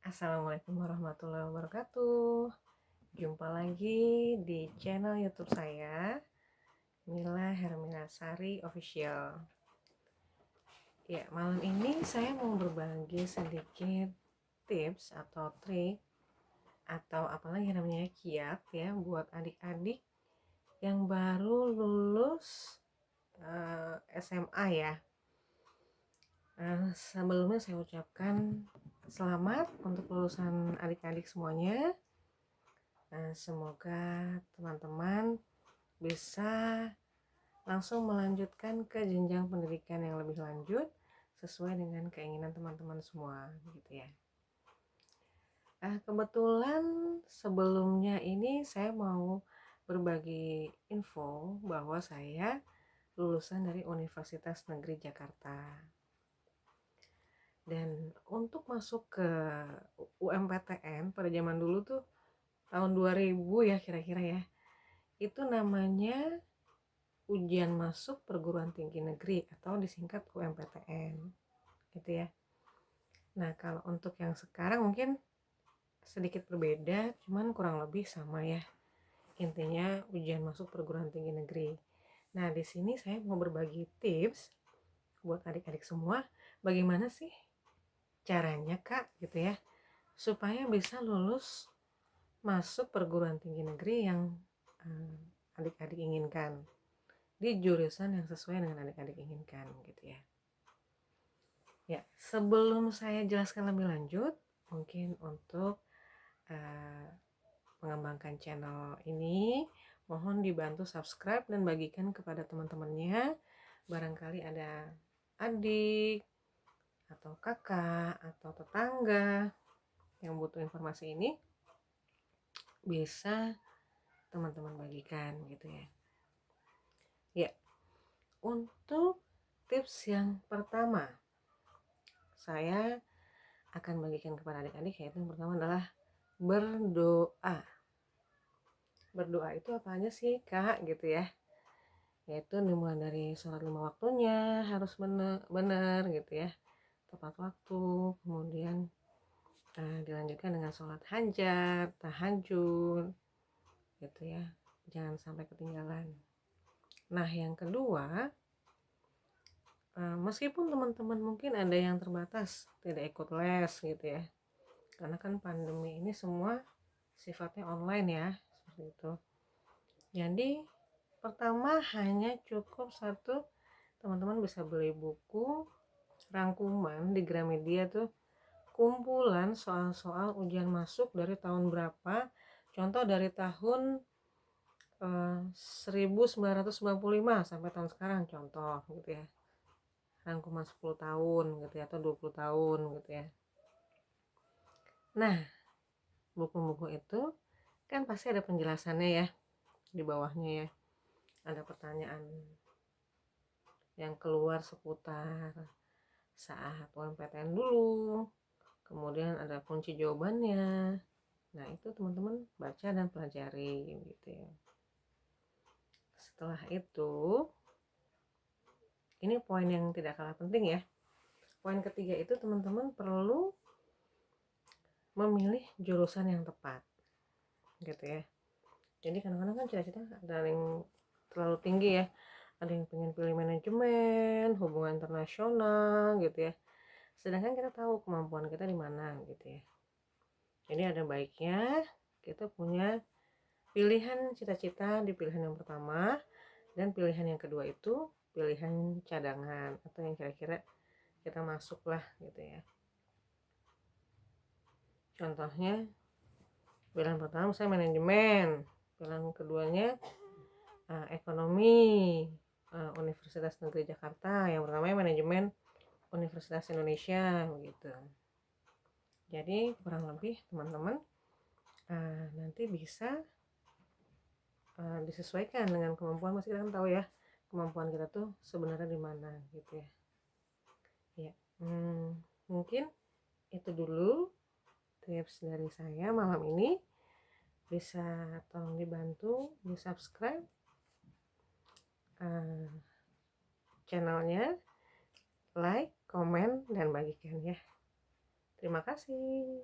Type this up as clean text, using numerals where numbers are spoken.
Assalamualaikum warahmatullahi wabarakatuh. Jumpa lagi di channel YouTube saya, Mila Herminasari Official. Ya, malam ini saya mau berbagi sedikit tips atau trik atau apalagi namanya kiat ya buat adik-adik yang baru lulus SMA ya. Sebelumnya saya ucapkan selamat untuk lulusan adik-adik semuanya. Semoga teman-teman bisa langsung melanjutkan ke jenjang pendidikan yang lebih lanjut sesuai dengan keinginan teman-teman semua gitu ya. Kebetulan sebelumnya ini saya mau berbagi info bahwa saya lulusan dari Universitas Negeri Jakarta. Dan untuk masuk ke UMPTN pada zaman dulu tuh tahun 2000 ya kira-kira ya, itu namanya ujian masuk perguruan tinggi negeri atau disingkat UMPTN gitu ya. Nah, kalau untuk yang sekarang mungkin sedikit berbeda, cuman kurang lebih sama ya. Intinya ujian masuk perguruan tinggi negeri. Nah, di sini saya mau berbagi tips buat adik-adik semua, bagaimana sih caranya Kak gitu ya, supaya bisa lulus masuk perguruan tinggi negeri yang adik-adik inginkan, di jurusan yang sesuai dengan adik-adik inginkan gitu ya. Ya, sebelum saya jelaskan lebih lanjut, mungkin untuk mengembangkan channel ini, mohon dibantu subscribe dan bagikan kepada teman-temannya. Barangkali ada adik atau kakak atau tetangga yang butuh informasi ini, bisa teman-teman bagikan gitu ya. Ya, untuk tips yang pertama saya akan bagikan kepada adik-adik, yaitu yang pertama adalah berdoa. Berdoa itu apa aja sih Kak gitu ya, yaitu dimulai dari sholat 5 waktunya harus benar gitu ya, tepat waktu, kemudian dilanjutkan dengan sholat hajat, tahajud gitu ya, jangan sampai ketinggalan. Nah, yang kedua, meskipun teman-teman mungkin ada yang terbatas tidak ikut les gitu ya, karena kan pandemi ini semua sifatnya online ya, seperti itu. Jadi pertama hanya cukup satu, teman-teman bisa beli buku rangkuman di Gramedia tuh, kumpulan soal-soal ujian masuk dari tahun berapa, contoh dari tahun 1995 sampai tahun sekarang contoh gitu ya, rangkuman 10 tahun gitu ya, atau 20 tahun gitu ya. Nah, buku-buku itu kan pasti ada penjelasannya ya di bawahnya ya, ada pertanyaan yang keluar seputar saat UMPTN dulu, kemudian ada kunci jawabannya. Nah, itu teman-teman baca dan pelajari gitu ya. Setelah itu, ini poin yang tidak kalah penting ya, poin ketiga itu teman-teman perlu memilih jurusan yang tepat gitu ya. Jadi kadang-kadang kan cita-cita ada yang terlalu tinggi ya, ada yang pengen pilih manajemen, hubungan internasional gitu ya, sedangkan kita tahu kemampuan kita di mana gitu ya. Jadi ada baiknya kita punya pilihan cita-cita di pilihan yang pertama, dan pilihan yang kedua itu pilihan cadangan atau yang kira-kira kita masuk lah gitu ya. Contohnya pilihan pertama saya manajemen, pilihan keduanya ekonomi, Universitas Negeri Jakarta, yang pertamanya manajemen Universitas Indonesia begitu. Jadi kurang lebih teman-teman nanti bisa disesuaikan dengan kemampuan, masih kita kan tahu ya kemampuan kita tuh sebenarnya di mana gitu ya. Ya, mungkin itu dulu tips dari saya malam ini. Bisa tolong dibantu di subscribe channelnya, like, komen, dan bagikan ya. Terima kasih.